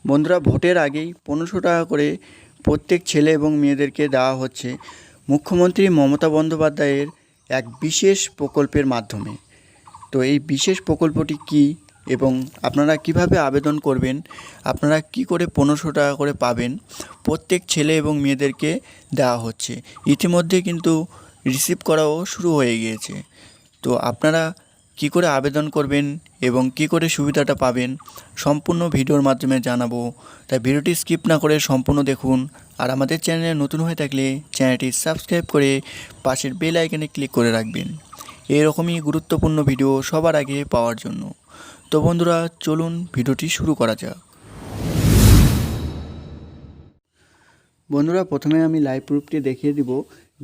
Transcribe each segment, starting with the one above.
বন্ধুরা, ভোটের আগেই ১৫০০ টাকা করে প্রত্যেক ছেলে এবং মেয়েদেরকে দেওয়া হচ্ছে মুখ্যমন্ত্রী মমতা বন্দ্যোপাধ্যায়ের এক বিশেষ প্রকল্পের মাধ্যমে। তো এই বিশেষ প্রকল্পটি কী এবং আপনারা কিভাবে আবেদন করবেন, আপনারা কি করে ১৫০০ টাকা করে পাবেন, প্রত্যেক ছেলে এবং মেয়েদেরকে দেওয়া হচ্ছে। ইতিমধ্যে কিন্তু রিসিভ করাও শুরু হয়ে গিয়েছে। তো আপনারা কি করে আবেদন করবেন এবং কি করে সুবিধাটা পাবেন সম্পূর্ণ ভিডিওর মাধ্যমে জানাবো। তাই ভিডিওটি স্কিপ না করে সম্পূর্ণ দেখুন। আর আমাদের চ্যানেলে নতুন হয়ে থাকলে চ্যানেলটি সাবস্ক্রাইব করে পাশের বেল আইকনে ক্লিক করে রাখবেন এরকমই গুরুত্বপূর্ণ ভিডিও সবার আগে পাওয়ার জন্য। তো বন্ধুরা, চলুন ভিডিওটি শুরু করা যাক। বন্ধুরা, প্রথমে আমি লাইভ প্রুফটি দেখিয়ে দিব।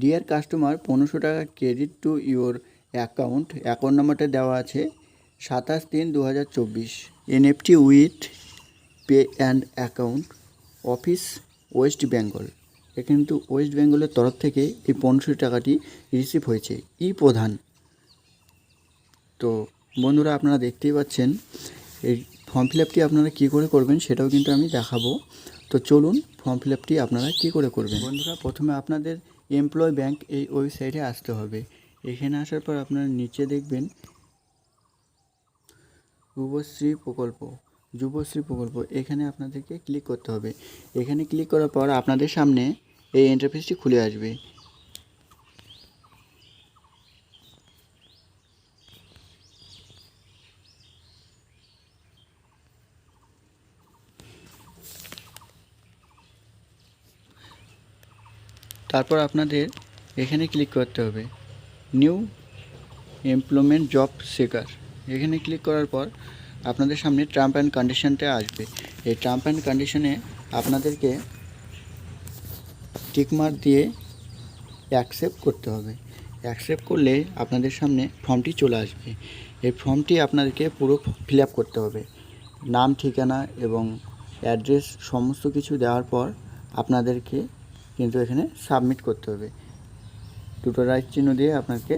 ডিয়ার কাস্টমার, ১৫০০ টাকা ক্রেডিট টু ইউর অ্যাকাউন্ট নাম্বারটা দেওয়া আছে 27/3/2024। NFT with pay and account office West Bengal. এ কিন্তু ওয়েস্ট বেঙ্গলের তরফ থেকে এই ১৫০০ টাকাটি রিসিভ হয়েছে প্রধান। তো বন্ধুরা, আপনারা দেখতেই পাচ্ছেন এই ফর্ম ফিল আপটি আপনারা কী করে করবেন সেটাও কিন্তু আমি দেখাবো। তো চলুন ফর্ম ফিল আপটি আপনারা কী করে করবেন। বন্ধুরা, প্রথমে আপনাদের এমপ্লয় ব্যাংক এই ওয়েবসাইটে আসতে হবে। এখানে আসার পর আপনারা নিচে দেখবেন যুবশ্রী প্রকল্প, এখানে আপনাদেরকে ক্লিক করতে হবে। এখানে ক্লিক করার পর আপনাদের সামনে এই ইন্টারফেসটি খুলে আসবে। তারপর আপনাদের এখানে ক্লিক করতে হবে নিউ এমপ্লয়মেন্ট জব সিকার। এখানে ক্লিক করার পর আপনাদের সামনে টার্ম অ্যান্ড কন্ডিশনটা আসবে। এই টার্ম অ্যান্ড কন্ডিশনে আপনাদেরকে টিকমার্ক দিয়ে অ্যাকসেপ্ট করতে হবে। অ্যাকসেপ্ট করলে আপনাদের সামনে ফর্মটি চলে আসবে। এই ফর্মটি আপনাদেরকে পুরো ফিল আপ করতে হবে। নাম, ঠিকানা এবং অ্যাড্রেস সমস্ত কিছু দেওয়ার পর আপনাদেরকে কিন্তু এখানে সাবমিট করতে হবে। দুটো রাইট চিহ্ন দিয়ে আপনাকে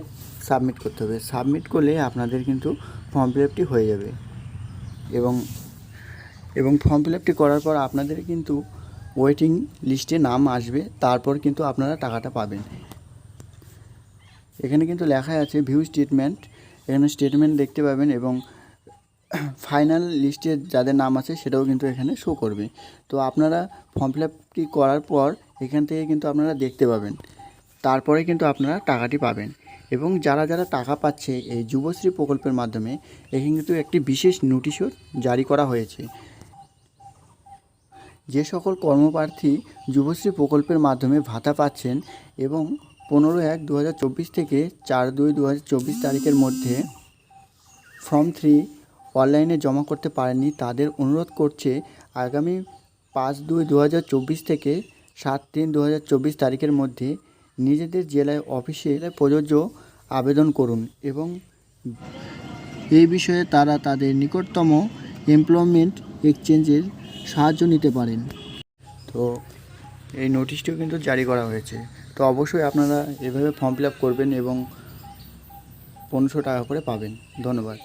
সাবমিট করতে হবে। সাবমিট করলে আপনাদের কিন্তু ফর্ম ফিল আপটি হয়ে যাবে এবং ফর্ম ফিল আপটি করার পর আপনাদের কিন্তু ওয়েটিং লিস্টে নাম আসবে। তারপর কিন্তু আপনারা টাকাটা পাবেন। এখানে কিন্তু লেখা আছে ভিউ স্টেটমেন্ট। এখানে স্টেটমেন্ট দেখতে পাবেন এবং ফাইনাল লিস্টে যাদের নাম আছে সেটাও কিন্তু এখানে শো করবে। তো আপনারা ফর্ম ফিল আপটি করার পর এখান থেকে কিন্তু আপনারা দেখতে পাবেন। তারপরে কিন্তু আপনারা টাকাটি পাবেন। এবং যারা যারা টাকা পাচ্ছে এই যুবশ্রী প্রকল্পের মাধ্যমে, এখানে কিন্তু একটি বিশেষ নোটিশও জারি করা হয়েছে। যে সকল কর্মপ্রার্থী যুবশ্রী প্রকল্পের মাধ্যমে ভাতা পাচ্ছেন এবং 15/1/2024 থেকে 4/2/2024 তারিখের মধ্যে ফর্ম 3 অনলাইনে জমা করতে পারেননি, তাদের অনুরোধ করছে আগামী 5/2/2024 থেকে 7/3/2024 তারিখের মধ্যে নিজেদের জেলায় অফিসে প্রযোজ্য আবেদন করুন এবং এই বিষয়ে তারা তাদের নিকটতম এমপ্লয়মেন্ট এক্সচেঞ্জের সাহায্য নিতে পারেন। তো এই নোটিশটিও কিন্তু জারি করা হয়েছে। তো অবশ্যই আপনারা এভাবে ফর্ম ফিল আপ করবেন এবং ১৫০০ টাকা করে পাবেন। ধন্যবাদ।